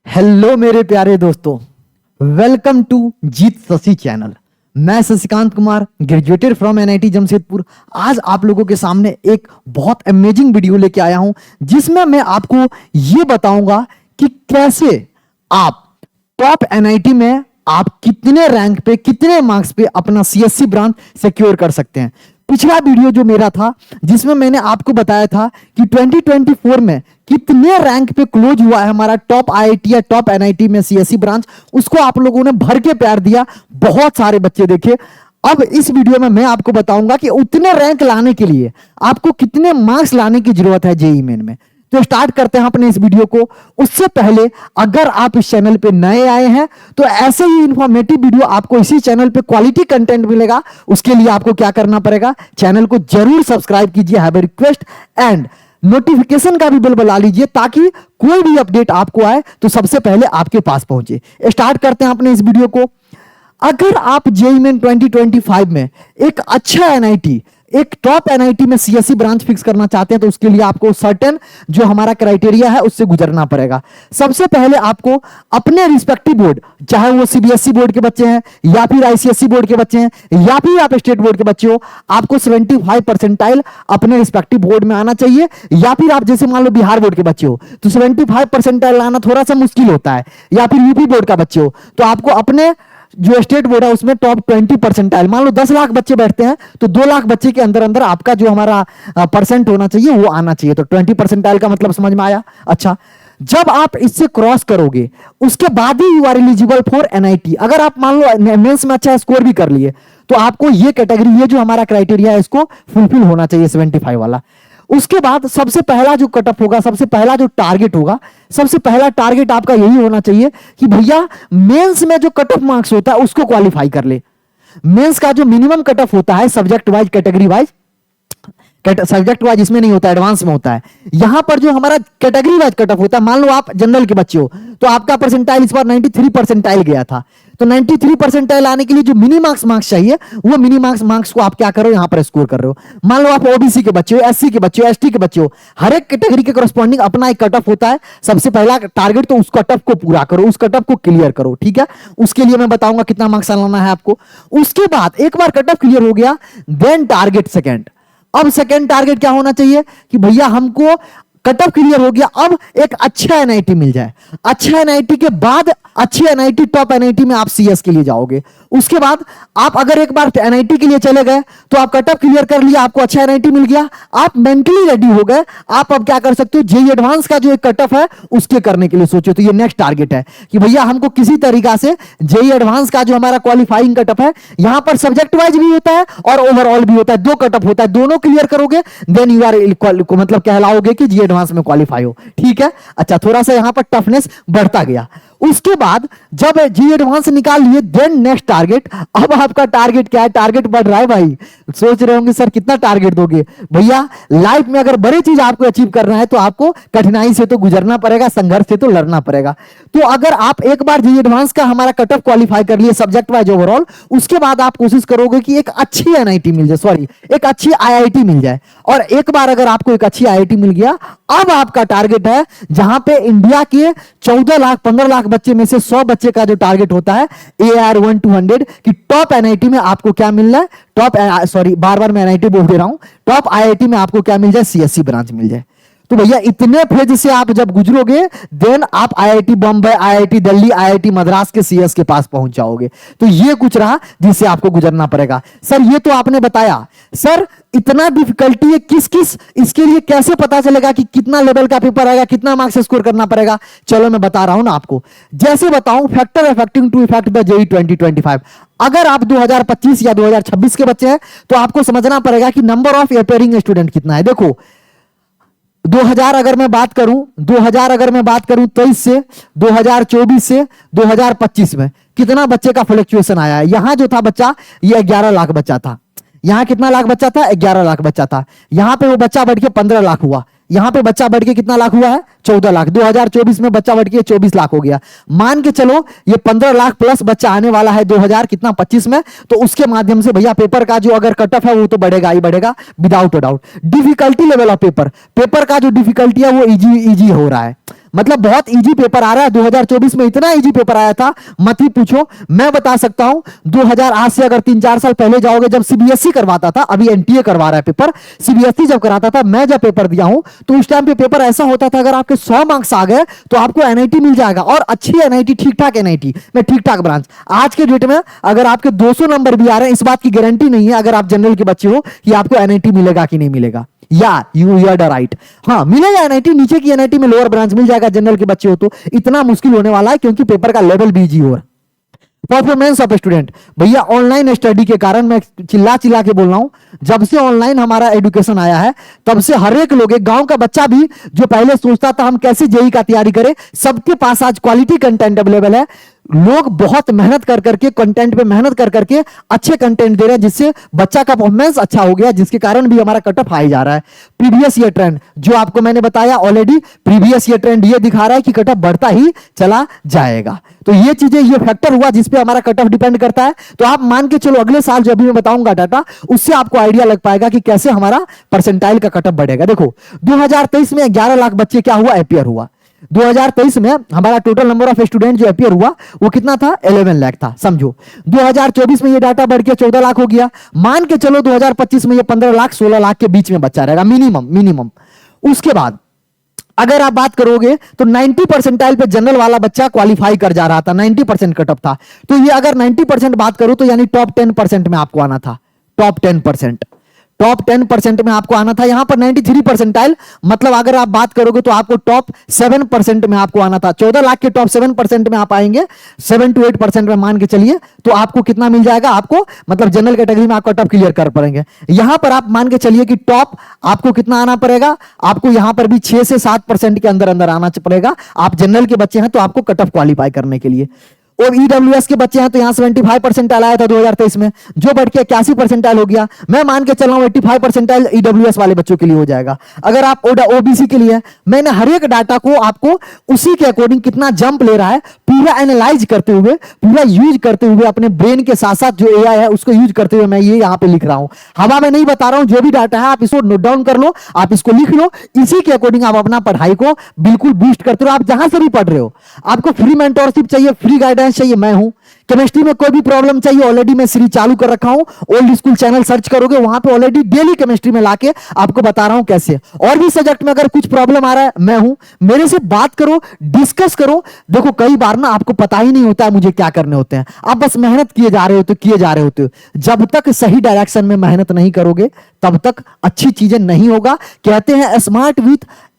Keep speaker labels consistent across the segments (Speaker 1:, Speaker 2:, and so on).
Speaker 1: Hello मेरे प्यारे दोस्तों, welcome to Jeet Shashi channel. मैं Shashikant Kumar, graduated from NIT Jamshedpur. आज आप लोगों के सामने एक बहुत अमेजिंग वीडियो लेके आया हूं, जिसमें मैं आपको ये बताऊंगा कि कैसे आप टॉप एनआईटी में आप कितने रैंक पे, कितने मार्क्स पे अपना सीएससी ब्रांच सिक्योर कर सकते हैं। पिछला वीडियो जो मेरा था, जिसमें मैंने आपको बताया था कि 2024 में कितने रैंक पे क्लोज हुआ है हमारा टॉप आईआईटी या टॉप एनआईटी में सीएससी ब्रांच, उसको आप लोगों ने भर के प्यार दिया, बहुत सारे बच्चे देखे। अब इस वीडियो में मैं आपको बताऊंगा कि उतने रैंक लाने के लिए आपको कितने मार्क्स लाने की जरूरत है जेईई मेन में। तो स्टार्ट करते हैं अपने इस वीडियो को। उससे पहले अगर आप इस चैनल पे नए आए हैं तो ऐसे ही इंफॉर्मेटिव वीडियो आपको इसी चैनल पे क्वालिटी कंटेंट मिलेगा। उसके लिए आपको क्या करना पड़ेगा, चैनल को जरूर सब्सक्राइब कीजिए, have a request, and notification का भी बेल बजा लीजिए ताकि कोई भी अपडेट आपको आए तो सबसे पहले आपके पास पहुंचे। स्टार्ट करते हैं अपने इस वीडियो को। अगर आप जेईई मेन 2025 में एक अच्छा एनआईटी, एक टॉप एनआईटी में सीएससी ब्रांच फिक्स करना चाहते हैं तो उसके लिए आपको सर्टेन जो हमारा क्राइटेरिया है उससे गुजरना पड़ेगा। सबसे पहले आपको अपने रिस्पेक्टिव बोर्ड, चाहे वो सीबीएसई बोर्ड के बच्चे हैं या फिर आईसीएसई बोर्ड के बच्चे हैं या फिर आप स्टेट बोर्ड के बच्चे हो, आपको 75 परसेंटाइल अपने रिस्पेक्टिव बोर्ड में आना चाहिए। या फिर आप जैसे मान लो बिहार बोर्ड के बच्चे हो तो 75 परसेंटाइल लाना थोड़ा सा मुश्किल होता है, या फिर यूपी बोर्ड का बच्चे हो तो आपको अपने जो स्टेट बोर्ड है उसमें टॉप 20 परसेंटाइल, मान लो 10 लाख बच्चे बैठते हैं तो 2 लाख बच्चे के अंदर अंदर आपका जो हमारा परसेंट होना चाहिए वो आना चाहिए। तो 20 परसेंटाइल का मतलब समझ में आया। अच्छा, जब आप इससे क्रॉस करोगे उसके बाद ही you are eligible for NIT. अगर आप मान लो मेंस में अच्छा स्कोर भी कर लिए तो आपको ये कैटेगरी, ये जो हमारा क्राइटेरिया है इसको फुलफिल होना चाहिए, 75 वाला। उसके बाद सबसे पहला जो कट ऑफ होगा, सबसे पहला जो टारगेट होगा, सबसे पहला टारगेट आपका यही होना चाहिए कि भैया मेंस में जो कट ऑफ मार्क्स होता है उसको क्वालिफाई कर ले। मेंस का जो मिनिमम कट ऑफ होता है subject wise, category wise, subject wise इसमें नहीं होता, एडवांस में होता है। यहां पर जो हमारा कैटेगरी वाइज कट ऑफ होता है, मान लो आप जनरल के बच्चे हो तो आपका परसेंटाइल इस बार 93 परसेंटाइल गया था, तो 93 परसेंटाइल आने के लिए जो मिनी मार्क्स चाहिए वो मिनी मार्क्स को आप क्या करो, यहां पर स्कोर कर रहे हो। मान लो आप ओबीसी के बच्चे हो, एससी के बच्चे हो, एसटी के बच्चे हो, हर एक कैटेगरी के करस्पॉन्डिंग अपना एक कट ऑफ होता है। सबसे पहला टारगेट तो उस कट ऑफ को पूरा करो, उस कट ऑफ को क्लियर करो, ठीक है। उसके लिए मैं बताऊंगा कितना मार्क्स लाना है आपको। उसके बाद एक बार कट ऑफ क्लियर हो गया, देन टारगेट सेकेंड। अब सेकेंड टारगेट क्या होना चाहिए कि भैया हमको कट ऑफ क्लियर हो गया, अब एक अच्छा एनआईटी मिल जाए। अच्छा एनआईटी के बाद अच्छी एनआईटी, टॉप एनआईटी में आप सीएस के लिए जाओगे। उसके बाद आप अगर एक बार एनआईटी के लिए चले गए तो आप कट ऑफ क्लियर कर लिया, आपको अच्छा एनआईटी मिल गया, आप मेंटली रेडी हो गए। आप अब क्या कर सकते हो, जेईई एडवांस का जो एक कट ऑफ है उसके करने के लिए सोचो। तो ये नेक्स्ट टारगेट है कि भैया हमको किसी तरीका से जेईई एडवांस का जो हमारा क्वालिफाइंग कट ऑफ है, यहां पर सब्जेक्ट वाइज भी होता है और ओवरऑल भी होता है, 2 कट ऑफ होता है, दोनों क्लियर करोगे देन यू आर मतलब कहलाओगे कि जेईई एडवांस में क्वालिफाई हो, ठीक है। अच्छा, थोड़ा सा यहां पर टफनेस बढ़ता गया। उसके बाद जब जेईई एडवांस निकाल लिए देन नेक्स्ट टारगेट। अब आपका टारगेट क्या है, टारगेट बढ़ रहा है भाई। सोच रहे होंगे सर कितना टारगेट दोगे। भैया लाइफ में अगर बड़ी चीज आपको अचीव करना है तो आपको कठिनाई से तो गुजरना पड़ेगा, संघर्ष से तो लड़ना पड़ेगा। तो अगर आप एक बार जेईई एडवांस का हमारा कट ऑफ क्वालिफाई कर लिए सब्जेक्ट वाइज ओवरऑल, उसके बाद आप कोशिश करोगे कि एक अच्छी एनआईटी मिल जाए, सॉरी एक अच्छी आईआईटी मिल जाए। और एक बार अगर आपको एक अच्छी आईआईटी मिल गया, अब आपका टारगेट है जहां पे इंडिया के 14 लाख 15 लाख बच्चे में से 100 बच्चे का जो टारगेट होता है AR 1-200 कि टॉप एनआईटी में आपको क्या मिलना है, टॉप, सॉरी बार बार मैं एनआईटी बोल दे रहा हूं, टॉप आईआईटी में आपको क्या मिल जाए, सीएससी ब्रांच मिल जाए। तो भैया इतने फेज से आप जब गुजरोगे देन आप IIT Bombay, IIT Delhi, IIT Madras के सीएस के पास पहुंच जाओगे। तो ये कुछ रहा जिससे आपको गुजरना पड़ेगा। सर ये तो आपने बताया, सर इतना डिफिकल्टी है, किस किस इसके लिए कैसे पता चलेगा कि कितना लेवल का पेपर आएगा, कितना मार्क्स स्कोर करना पड़ेगा। चलो मैं बता रहा हूं ना आपको। जैसे बताऊं, factor affecting to effect the JEE 2025। अगर आप 2025 या 2026 के बच्चे हैं तो आपको समझना पड़ेगा कि नंबर ऑफ अपियरिंग स्टूडेंट कितना है। देखो 2000 अगर मैं बात करूं 23 से 2024 से 2025 में कितना बच्चे का फ्लक्चुएशन आया है। यहां जो था बच्चा, ये 11 लाख बच्चा था। यहां कितना लाख बच्चा था, 11 लाख बच्चा था। यहां पे वो बच्चा बढ़ के 15 लाख हुआ। यहां पे बच्चा बढ़ के कितना लाख हुआ है, 14 लाख। 2024 में बच्चा बढ़ के 24 लाख हो गया। मान के चलो ये 15 लाख प्लस बच्चा आने वाला है 2025 में, तो उसके माध्यम से भैया पेपर का जो अगर कट ऑफ है वो तो बढ़ेगा ही बढ़ेगा without doubt. Difficulty level of paper का जो डिफिकल्टी है वो इजी हो रहा है। मतलब बहुत इजी पेपर आ रहा है 2024 में, इतना इजी पेपर आया था मत ही पूछो। मैं बता सकता हूं 2008 से अगर 3-4 साल पहले जाओगे, जब सीबीएसई करवाता था, अभी एनटीए करवा रहा है पेपर, सीबीएसई जब कराता था, मैं जब पेपर दिया हूं तो उस टाइम पे पेपर ऐसा होता था, अगर आपके 100 मार्क्स आ गए तो आपको एनआईटी मिल जाएगा, और अच्छी एनआईटी, ठीक ठाक एनआईटी में ठीक ठाक ब्रांच। आज के डेट में अगर आपके 200 नंबर भी आ रहे हैं, इस बात की गारंटी नहीं है अगर आप जनरल के बच्चे हो कि आपको एनआईटी मिलेगा कि नहीं मिलेगा। या यू हियर्ड राइट, हाँ मिलेगा एनआईटी, नीचे की एनआईटी में लोअर ब्रांच मिल जाएगा जनरल के बच्चे हो तो। इतना मुश्किल होने वाला है क्योंकि पेपर का लेवल भी इजी हो रहा है। परफॉर्मेंस ऑफ स्टूडेंट, भैया ऑनलाइन स्टडी के कारण, मैं चिल्ला चिल्ला के बोल रहा हूं, जब से ऑनलाइन हमारा एजुकेशन आया है तब से हर एक लोग, एक गांव का बच्चा भी जो पहले सोचता था हम कैसे जेई का तैयारी करें, सबके पास आज क्वालिटी कंटेंट अवेलेबल है। लोग बहुत मेहनत कर करके, कंटेंट पे मेहनत कर करके अच्छे कंटेंट दे रहे हैं, जिससे बच्चा का परफॉर्मेंस अच्छा हो गया, जिसके कारण भी हमारा कट ऑफ हाई जा रहा है। प्रीवियस ईयर ट्रेंड जो आपको मैंने बताया ऑलरेडी, प्रीवियस ईयर ट्रेंड ये दिखा रहा है कि कट ऑफ बढ़ता ही चला जाएगा। तो ये चीजें, ये फैक्टर हुआ जिसपे हमारा कट ऑफ डिपेंड करता है। तो आप मान के चलो अगले साल जो अभी मैं बताऊंगा डाटा, उससे आपको आइडिया लग पाएगा कि कैसे हमारा परसेंटाइल का कट ऑफ बढ़ेगा। देखो 2023 में 11 लाख बच्चे क्या हुआ, अपियर हुआ। 2023 में हमारा टोटल नंबर ऑफ स्टूडेंट जो अपियर हुआ वो कितना था, 11 लाख था, समझो। 2024 में ये डाटा बढ़ के 14 लाख हो गया। मान के चलो 2025 में ये 15 लाख 16 लाख के बीच में बच्चा रहेगा मिनिमम। उसके बाद अगर आप बात करोगे तो 90 परसेंटाइल पे जनरल वाला बच्चा क्वालिफाई कर जा रहा था, 90% कट ऑफ था। तो ये अगर 90% बात करूं तो यानी टॉप 10% में आपको आना था, टॉप 10% में आपको आना था। यहां पर 93 परसेंटाइल, मतलब अगर आप बात करोगे तो आपको टॉप 7% में आपको आना था। 14 लाख के टॉप 7% में आप आएंगे, 7 to 8% में मान के चलिए, तो आपको कितना मिल जाएगा, आपको मतलब जनरल कैटेगरी में आप कट ऑफ क्लियर कर पाएंगे। यहां पर आप मान के चलिए कि टॉप आपको कितना आना पड़ेगा, आपको यहां पर भी 6 से 7% के अंदर अंदर आना पड़ेगा। आप जनरल के बच्चे हैं तो आपको कट ऑफ क्वालिफाई करने के लिए। और ईडब्ल्यूएस के बच्चे हैं तो यहां 75 परसेंटाइल आया था 2023 में, जो बढ़ के 81 परसेंटाइल हो गया। मैं मान के चल रहा हूं 85 परसेंटाइल ईडब्ल्यूएस वाले बच्चों के लिए हो जाएगा। अगर आप ओबीसी के लिए, मैंने हर एक डाटा को आपको उसी के अकॉर्डिंग कितना जंप ले रहा है पूरा एनालाइज करते हुए, पूरा यूज करते हुए, अपने ब्रेन के साथ साथ जो एआई है उसको यूज करते हुए मैं ये यहां पे लिख रहा हूं। हवा में नहीं बता रहा हूं, जो भी डाटा है आप इसको नोट डाउन कर लो, आप इसको लिख लो, इसी के अकॉर्डिंग आप अपना पढ़ाई को बिल्कुल बूस्ट करते रहो। आप जहां से भी पढ़ रहे हो, आपको फ्री मेंटोरशिप चाहिए, फ्री गाइडेंस चाहिए, मैं हूं। केमिस्ट्री में कोई भी प्रॉब्लम चाहिए, ऑलरेडी मैं सीरीज चालू कर रखा हूं, ओल्ड स्कूल चैनल सर्च करोगे वहां पे ऑलरेडी डेली केमिस्ट्री में लाके आपको बता रहा हूं कैसे। और भी सब्जेक्ट में अगर कुछ प्रॉब्लम आ रहा है, मैं हूं, मेरे से बात करो, डिस्कस करो। देखो कई बार ना आपको पता ही नहीं होता है मुझे क्या करने होते हैं, आप बस मेहनत किए जा रहे होते हो। जब तक सही डायरेक्शन में मेहनत नहीं करोगे तब तक अच्छी चीजें नहीं होगा। कहते हैं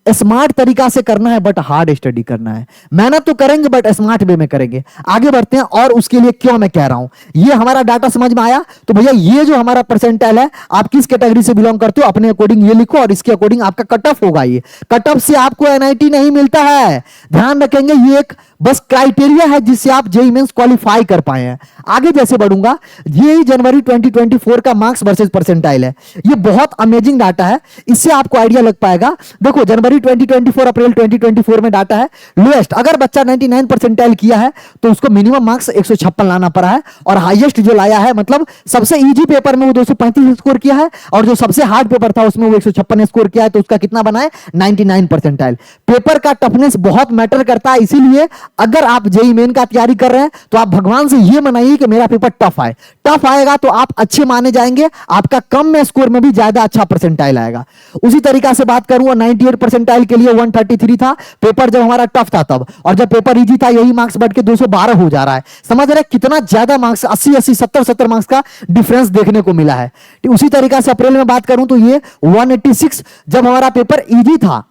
Speaker 1: स्मार्ट तरीका से करना है बट हार्ड स्टडी करना है। मेहनत तो करेंगे बट स्मार्ट वे में करेंगे। आगे बढ़ते हैं, और उसके लिए क्यों मैं कह रहा हूं, ये हमारा डाटा समझ में आया। तो भैया ये जो हमारा परसेंटाइल है, आप किस कैटेगरी से बिलोंग करते हो अपने अकॉर्डिंग ये लिखो, और इसके अकॉर्डिंग आपका कट ऑफ होगा। ये कट ऑफ से आपको एनआईटी नहीं मिलता है, ध्यान रखेंगे। ये एक बस क्राइटेरिया है जिससे आप जेईई मेंस क्वालिफाई कर पाए हैं। आगे जैसे बढ़ूंगा, ये जनवरी 2024 का मार्क्स वर्सेस परसेंटाइल है। ये बहुत अमेजिंग डाटा है, इससे आपको आइडिया लग पाएगा। देखो जनवरी 2024 अप्रैल 2024 में डाटा है, लोएस्ट अगर बच्चा 99 परसेंटाइल किया है तो उसको मिनिमम मार्क्स 156 लाना पड़ा है, और हाईएस्ट जो लाया है, मतलब सबसे इजी पेपर में वो 235 स्कोर किया है, और जो सबसे हार्ड पेपर था उसमें वो 156 स्कोर किया है, तो उसका कितना बना है, 99 परसेंटाइल। पेपर का टफनेस बहुत मैटर करता है, इसीलिए अगर आप जेईई मेन का तैयारी कर रहे हैं तो आप भगवान से ये मनाइए कि मेरा पेपर टफ आए। टफ आएगा तो आप अच्छे माने जाएंगे, आपका कम में स्कोर में भी ज्यादा अच्छा परसेंटाइल आएगा। उसी तरीका से बात करूं, 98 परसेंटाइल के लिए 133 था पेपर जब हमारा टफ था तब, और जब पेपर इजी था यही मार्क्स बढ़ के 212 हो जा रहा है। समझ रहे कितना ज्यादा मार्क्स, 80 70 मार्क्स का डिफरेंस देखने को मिला है। उसी तरीका से अप्रैल में बात करूं तो ये 186 जब हमारा पेपर इजी था,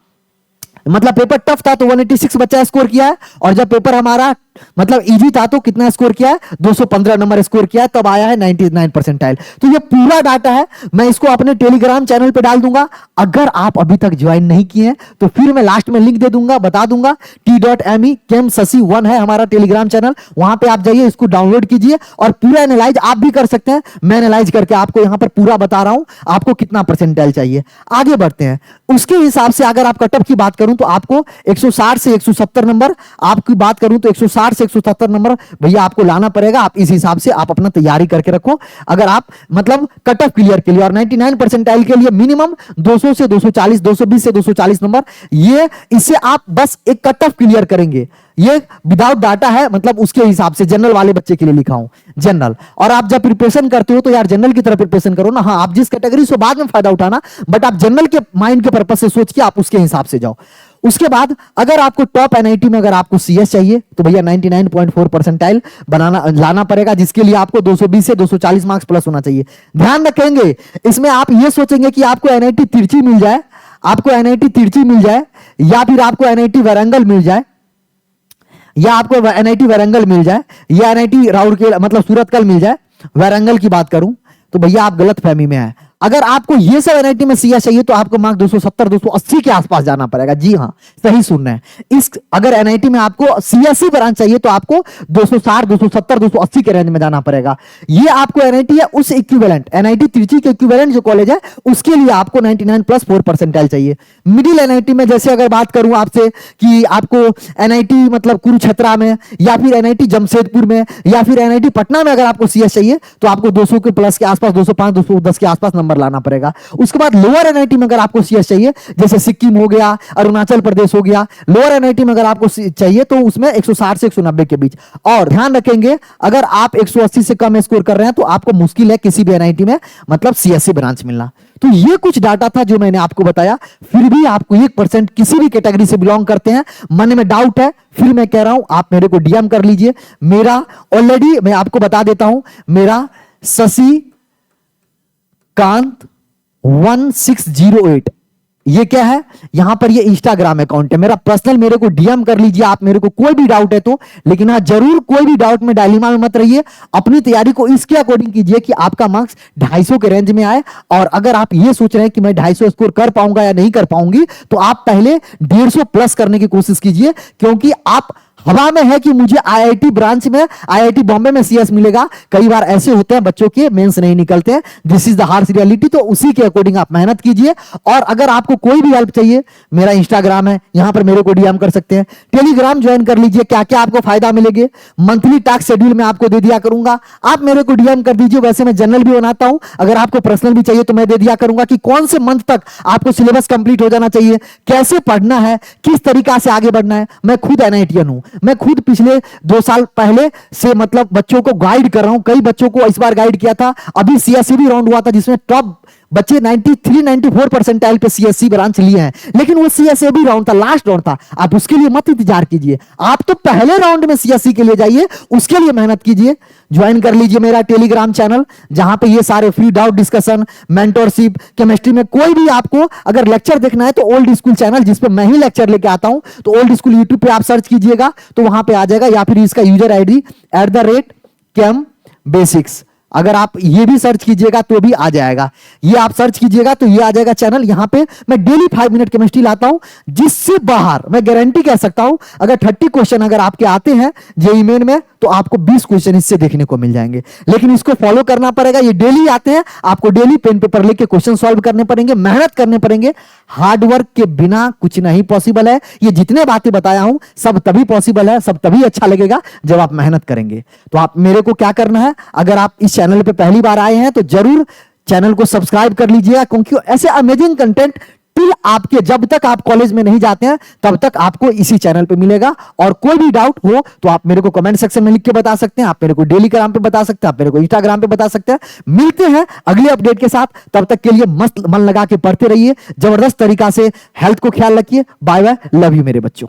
Speaker 1: मतलब पेपर टफ था तो 186 बच्चा स्कोर किया है, और जब पेपर हमारा मतलब इजी था तो कितना स्कोर किया है, 215 नंबर स्कोर किया है, तब आया है 99 परसेंटाइल। तो ये पूरा डाटा है, मैं इसको अपने टेलीग्राम चैनल पे डाल दूंगा। अगर आप अभी तक ज्वाइन नहीं किए हैं तो फिर मैं लास्ट में लिंक दे दूंगा, बता दूंगा। t.me KEMSASI1 है हमारा टेलीग्राम चैनल, वहां पे आप जाइए, इसको डाउनलोड कीजिए और पूरा एनालाइज आप भी कर सकते हैं। मैं एनालाइज करके आपको यहां पर पूरा बता रहा हूं आपको कितना परसेंटाइल चाहिए। आगे बढ़ते हैं, उसके हिसाब से अगर आप कट ऑफ की बात करूं तो आपको 160 से 170 नंबर, आपकी बात करूं तो 160 160 से 170 नंबर भैया आपको लाना पड़ेगा। आप इस हिसाब से आप अपना तैयारी करके रखो। अगर आप मतलब कट ऑफ क्लियर के लिए और 99 परसेंटाइल के लिए मिनिमम 200 से 240, 220 से 240 नंबर, ये इससे आप बस एक कट ऑफ क्लियर करेंगे। ये विदाउट डाटा है, मतलब उसके हिसाब से जनरल वाले बच्चे के लिए लिखा हूं, जनरल। और आप जब प्रिपरेशन करते हो तो यार जनरल की तरह प्रिपरेशन करो ना। हाँ, आप जिस कैटेगरी से बाद में फायदा उठाना, बट आप जनरल के माइंड के पर्पस से सोच के आप उसके हिसाब से जाओ। उसके बाद अगर आपको टॉप एनआईटी में अगर आपको सीएस चाहिए तो भैया 99.4 परसेंटाइल बनाना लाना पड़ेगा, जिसके लिए आपको 220 से 240 मार्क्स प्लस होना चाहिए। ध्यान रखेंगे, इसमें आप ये सोचेंगे कि आपको एनआईटी तिरछी मिल जाए, आपको एनआईटी तिरछी मिल जाए, या फिर आपको एनआईटी वारंगल मिल जाए, या आपको एनआईटी वारंगल मिल जाए, या एनआईटी राउरकेला मतलब सूरतकल मिल जाए, वारंगल की बात करूं तो भैया आप गलत फहमी में है। अगर आपको ये सब एनआईटी में सीएस चाहिए तो आपको मार्क 270 280 के आसपास जाना पड़ेगा। जी हां, सही सुन रहे हैं। इस अगर एनआईटी में आपको सीएससी ब्रांच चाहिए तो आपको 260 270 280 के रेंज में जाना पड़ेगा। ये आपको एनआईटी है उस इक्विवेलेंट, एनआईटी तिरछी के इक्विवेलेंट जो कॉलेज है उसके लिए आपको 99+4 परसेंटाइल चाहिए। मिडिल एनआईटी में जैसे अगर बात करूं आपसे कि आपको एनआईटी मतलब कुरुक्षेत्रा में, या फिर एनआईटी जमशेदपुर में, या फिर एनआईटी पटना में अगर आपको सीएस चाहिए तो आपको 200 के प्लस के आसपास, 205 210 के आसपास नंबर लाना पड़ेगा। उसके बाद लोअर एनआईटी में अगर आपको सीएस चाहिए, जैसे सिक्किम हो गया, अरुणाचल प्रदेश हो गया, लोअर एनआईटी में अगर आपको चाहिए तो उसमें 160 से 190 के बीच। और ध्यान रखेंगे, अगर आप 180 से कम स्कोर कर रहे हैं तो आपको मुश्किल है किसी भी एनआईटी में मतलब सीएससी ब्रांच मिलना। तो ये कुछ डाटा था जो मैंने आपको बताया। फिर भी आपको 1% किसी भी कैटेगरी से बिलोंग करते हैं, मन में डाउट है, फिर मैं कह रहा हूं आप मेरे को डीएम कर लीजिए। मेरा ऑलरेडी मैं आपको बता देता हूं, मेरा शशिकांत 1608 ये क्या है, यहां पर ये इंस्टाग्राम अकाउंट है मेरा पर्सनल। मेरे को डीएम कर लीजिए आप, मेरे को कोई भी डाउट है तो। लेकिन हाँ, जरूर कोई भी डाउट में डायलेमा में मत रहिए। अपनी तैयारी को इसके अकॉर्डिंग कीजिए कि आपका मार्क्स 250 के रेंज में आए। और अगर आप ये सोच रहे हैं कि मैं 250 स्कोर कर पाऊंगा या नहीं कर पाऊंगी, तो आप पहले 150 प्लस करने की कोशिश कीजिए। क्योंकि आप हवा में है कि मुझे आईआईटी ब्रांच में, आईआईटी बॉम्बे में सीएस मिलेगा। कई बार ऐसे होते हैं बच्चों के मेंस नहीं निकलते हैं, this is the harsh reality. तो उसी के अकॉर्डिंग आप मेहनत कीजिए। और अगर आपको कोई भी हेल्प चाहिए, मेरा इंस्टाग्राम है, यहां पर मेरे को डीएम कर सकते हैं। टेलीग्राम ज्वाइन कर लीजिए, क्या क्या आपको फायदा मिलेंगे, मंथली टास्क शेड्यूल में आपको दे दिया करूंगा। आप मेरे को डीएम कर दीजिए। वैसे मैं जनरल भी बनाता हूं, अगर आपको पर्सनल भी चाहिए तो मैं दे दिया करूंगा कि कौन से मंथ तक आपको सिलेबस कंप्लीट हो जाना चाहिए, कैसे पढ़ना है, किस तरीका से आगे बढ़ना है। मैं खुद एनआईटीएन हूं, मैं खुद पिछले 2 साल पहले से मतलब बच्चों को गाइड कर रहा हूं। कई बच्चों को इस बार गाइड किया था। अभी सीएससी भी राउंड हुआ था जिसमें टॉप बच्चे 93-94 परसेंटाइल पे सीएससी ब्रांच लिए हैं। लेकिन वो सीएससी भी राउंड था, लास्ट राउंड था। आप उसके लिए मत इंतजार कीजिए, आप तो पहले राउंड में सीएससी के लिए जाइए, उसके लिए मेहनत कीजिए। ज्वाइन कर लीजिए मेरा टेलीग्राम चैनल, जहां पे ये सारे free doubt discussion, mentorship, chemistry में कोई भी आपको अगर लेक्चर देखना है तो ओल्ड स्कूल चैनल जिसपे मैं ही लेक्चर लेके आता हूं, तो ओल्ड स्कूल यूट्यूब पे आप सर्च कीजिएगा तो वहां पे आ जाएगा। या फिर इसका यूजर आईडी @KEM-Basics, अगर आप ये भी सर्च कीजिएगा तो भी आ जाएगा। ये आप सर्च कीजिएगा तो ये आ जाएगा चैनल। यहां पे मैं डेली 5 मिनट केमिस्ट्री लाता हूं, जिससे बाहर मैं गारंटी कह सकता हूं अगर 30 क्वेश्चन अगर आपके आते हैं जेईई मेन में तो आपको 20 क्वेश्चन इससे देखने को मिल जाएंगे। लेकिन इसको फॉलो करना पड़ेगा। ये डेली आते हैं, आपको डेली पेन पेपर लेके क्वेश्चन सॉल्व करने पड़ेंगे, मेहनत करने पड़ेंगे। हार्डवर्क के बिना कुछ नहीं पॉसिबल है। ये जितने बातें बताया हूं सब तभी पॉसिबल है, सब तभी अच्छा लगेगा जब आप मेहनत करेंगे। तो आप मेरे को क्या करना है, अगर आप इस चैनल पे पहली बार आए हैं तो जरूर चैनल को सब्सक्राइब कर लीजिएगा, क्योंकि ऐसे अमेजिंग कंटेंट टिल आपके जब तक आप कॉलेज में नहीं जाते हैं तब तक आपको इसी चैनल पे मिलेगा। और कोई भी डाउट हो तो आप मेरे को कमेंट सेक्शन में लिख के बता सकते हैं, आप मेरे को टेलीग्राम पे बता सकते हैं, आप मेरे को इंस्टाग्राम पे बता सकते हैं। मिलते हैं अगले अपडेट के साथ, तब तक के लिए मस्त मन लगा के पढ़ते रहिए, जबरदस्त तरीका से हेल्थ को ख्याल रखिए। बाय बाय, लव यू मेरे बच्चों।